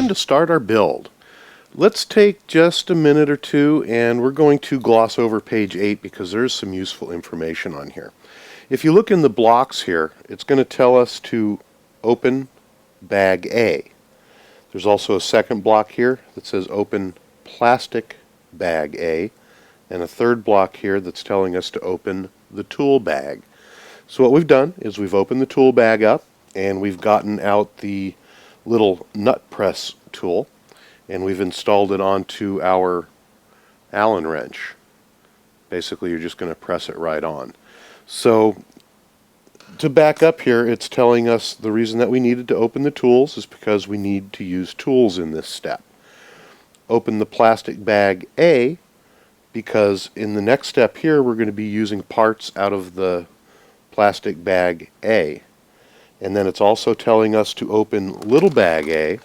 time to start our build. Let's take just a minute or two and we're going to gloss over page 8 because there's some useful information on here. If you look in the blocks here, it's going to tell us to open bag A. There's also a second block here that says open plastic bag A, and a third block here that's telling us to open the tool bag. So what we've done is we've opened the tool bag up and we've gotten out the little nut press tool and we've installed it onto our Allen wrench. Basically you're just going to press it right on. So to back up here, it's telling us the reason that we needed to open the tools is because we need to use tools in this step. Open the plastic bag A because in the next step here we're going to be using parts out of the plastic bag A. And then it's also telling us to open little bag A,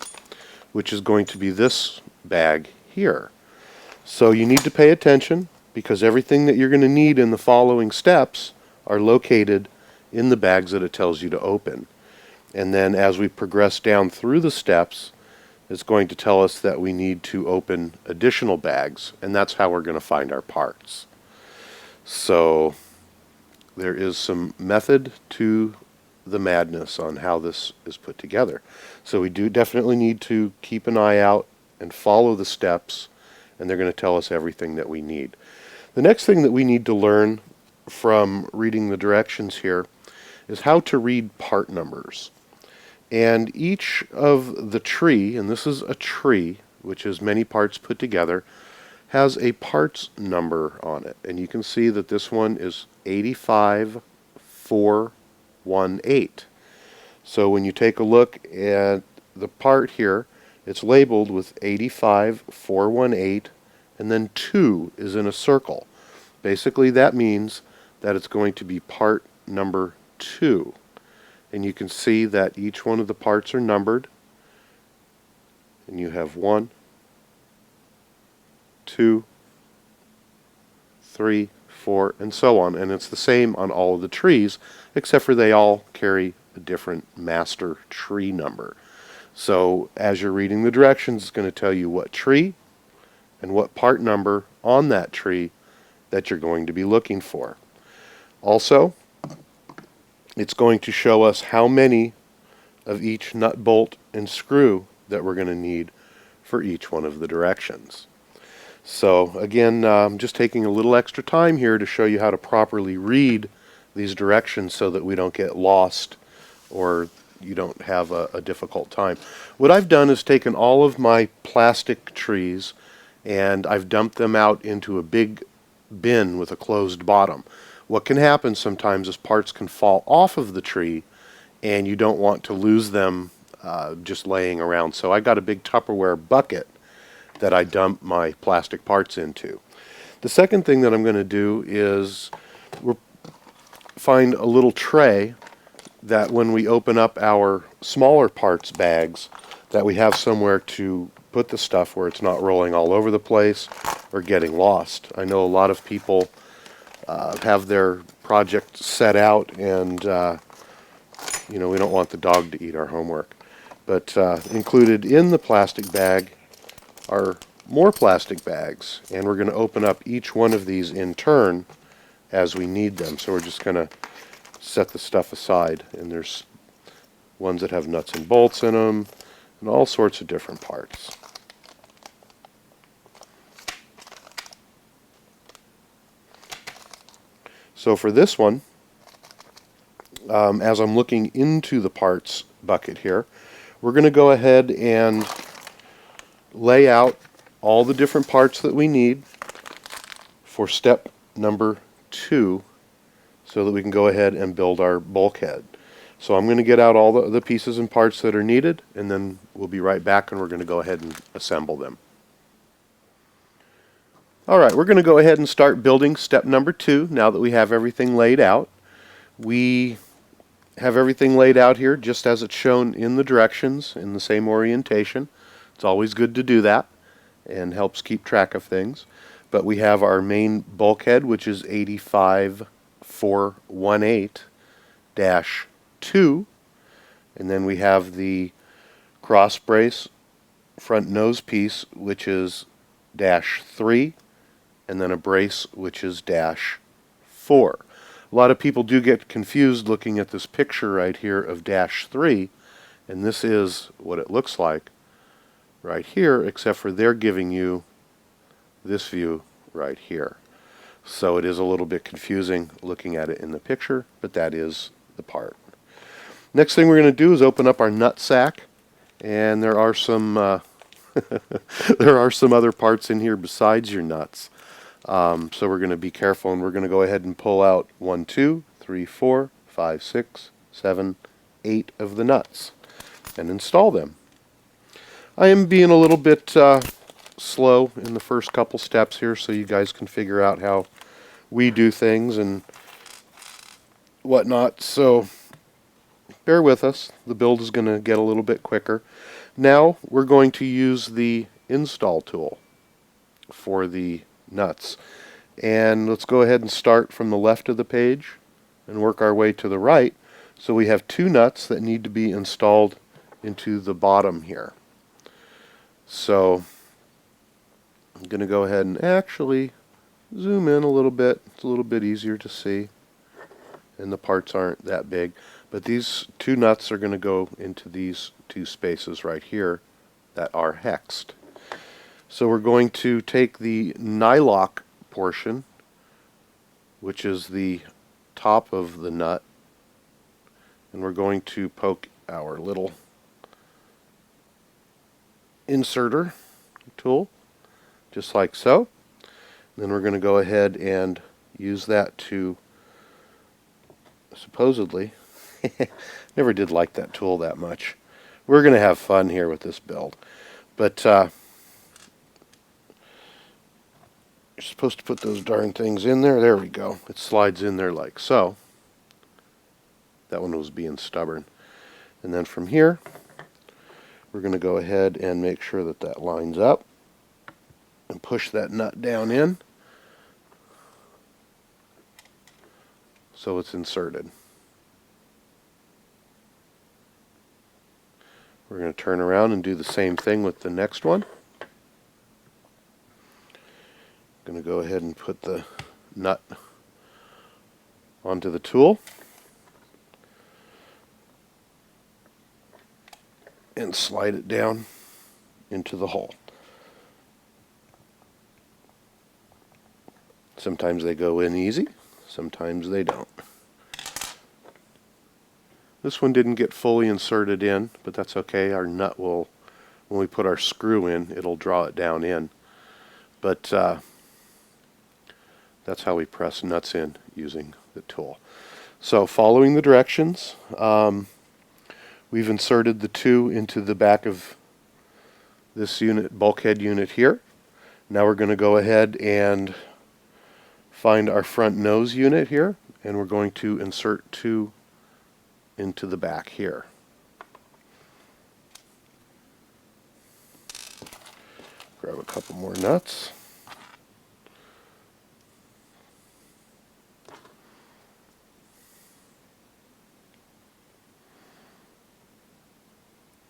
which is going to be this bag here. So you need to pay attention because everything that you're going to need in the following steps are located in the bags that it tells you to open. And then as we progress down through the steps, it's going to tell us that we need to open additional bags, and that's how we're going to find our parts. So there is some method to the madness on how this is put together. So we do definitely need to keep an eye out and follow the steps, and they're going to tell us everything that we need. The next thing that we need to learn from reading the directions here is how to read part numbers. And each of the tree, and this is a tree, which is many parts put together, has a parts number on it. And you can see that this one is 85418. So when you take a look at the part here, it's labeled with 85418, and then 2 is in a circle. Basically that means that it's going to be part number 2. And you can see that each one of the parts are numbered. And you have 1, 2, 3, 4, and so on. And it's the same on all of the trees, except for they all carry a different master tree number. So as you're reading the directions, it's going to tell you what tree and what part number on that tree that you're going to be looking for. Also, it's going to show us how many of each nut, bolt, and screw that we're going to need for each one of the directions. So again, I'm just taking a little extra time here to show you how to properly read these directions so that we don't get lost or you don't have a difficult time. What I've done is taken all of my plastic trees and I've dumped them out into a big bin with a closed bottom. What can happen sometimes is parts can fall off of the tree and you don't want to lose them just laying around. So I got a big Tupperware bucket that I dump my plastic parts into. The second thing that I'm going to do is find a little tray that when we open up our smaller parts bags that we have somewhere to put the stuff where it's not rolling all over the place or getting lost. I know a lot of people have their project set out and we don't want the dog to eat our homework. But included in the plastic bag are more plastic bags, and we're going to open up each one of these in turn as we need them. So we're just going to set the stuff aside, and there's ones that have nuts and bolts in them and all sorts of different parts. So for this one, as I'm looking into the parts bucket here, we're going to go ahead and lay out all the different parts that we need for step number 2 so that we can go ahead and build our bulkhead. So I'm going to get out all the pieces and parts that are needed, and then we'll be right back and we're going to go ahead and assemble them. Alright, we're going to go ahead and start building step number 2 now that we have everything laid out. We have everything laid out here just as it's shown in the directions in the same orientation. It's always good to do that and helps keep track of things. But we have our main bulkhead, which is 85418-2, and then we have the cross brace front nose piece, which is -3, and then a brace, which is -4. A lot of people do get confused looking at this picture right here of -3, and this is what it looks like right here, except for they're giving you this view right here. So it is a little bit confusing looking at it in the picture, but that is the part. Next thing we're going to do is open up our nut sack, and there are some there are some other parts in here besides your nuts. So we're going to be careful, and we're going to go ahead and pull out 1, 2, 3, 4, 5, 6, 7, 8 of the nuts and install them. I am being a little bit slow in the first couple steps here, so you guys can figure out how we do things and whatnot. So bear with us. The build is going to get a little bit quicker. Now we're going to use the install tool for the nuts. And let's go ahead and start from the left of the page and work our way to the right. So we have 2 nuts that need to be installed into the bottom here. So I'm going to go ahead and actually zoom in a little bit. It's a little bit easier to see, and the parts aren't that big. But these 2 nuts are going to go into these 2 spaces right here that are hexed. So we're going to take the nylock portion, which is the top of the nut, and we're going to poke our little inserter tool just like so. Then we're going to go ahead and use that to supposedly never did like that tool that much. We're going to have fun here with this build, but you're supposed to put those darn things in there. There we go. It slides in there like so. That one was being stubborn. And then from here we're going to go ahead and make sure that that lines up and push that nut down in so it's inserted. We're going to turn around and do the same thing with the next one. I'm going to go ahead and put the nut onto the tool and slide it down into the hole. Sometimes they go in easy, sometimes they don't. This one didn't get fully inserted in, but that's okay. Our nut will, when we put our screw in, it'll draw it down in. But that's how we press nuts in using the tool. So following the directions, we've inserted the 2 into the back of this unit, bulkhead unit here. Now we're going to go ahead and find our front nose unit here, and we're going to insert 2 into the back here. Grab a couple more nuts.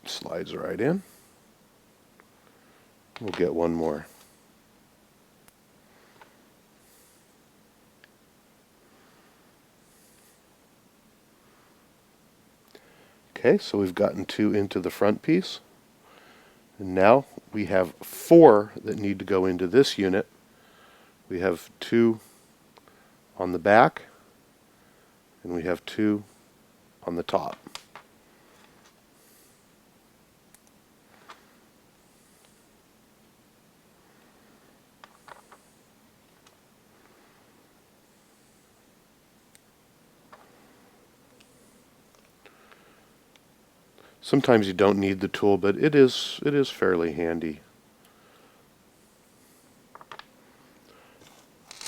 Slides right in. We'll get one more. Okay, so we've gotten 2 into the front piece. And now we have 4 that need to go into this unit. We have 2 on the back, and we have 2 on the top. Sometimes you don't need the tool, but it is fairly handy.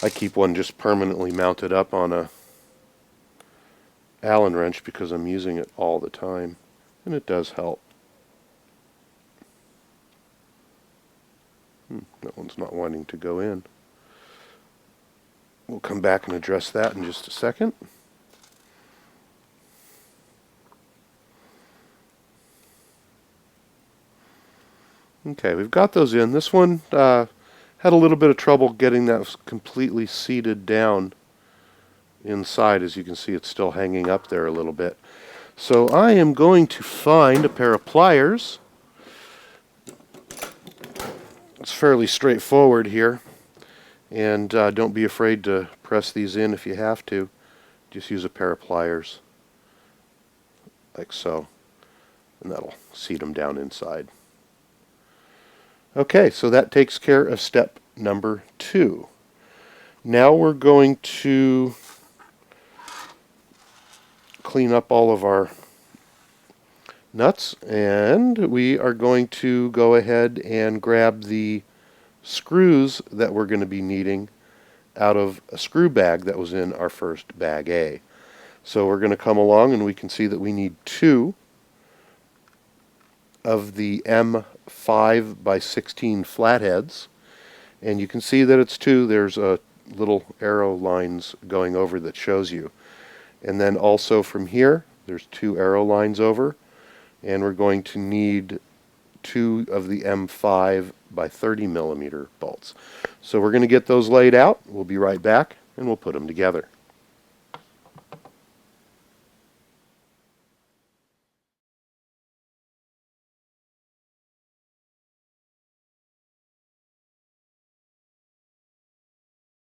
I keep one just permanently mounted up on a Allen wrench because I'm using it all the time, and it does help. That one's not wanting to go in. We'll come back and address that in just a second. Okay, we've got those in. This one had a little bit of trouble getting that completely seated down inside. As you can see, it's still hanging up there a little bit. So I am going to find a pair of pliers. It's fairly straightforward here, and don't be afraid to press these in if you have to. Just use a pair of pliers like so, and that'll seat them down inside. Okay, so that takes care of step number 2. Now we're going to clean up all of our nuts, and we are going to go ahead and grab the screws that we're going to be needing out of a screw bag that was in our first bag A. So we're going to come along, and we can see that we need 2 of the M5 by 16 flatheads, and you can see that it's 2. There's a little arrow lines going over that shows you. And then also from here, there's 2 arrow lines over, and we're going to need 2 of the M5 by 30 millimeter bolts. So we're going to get those laid out. We'll be right back, and we'll put them together.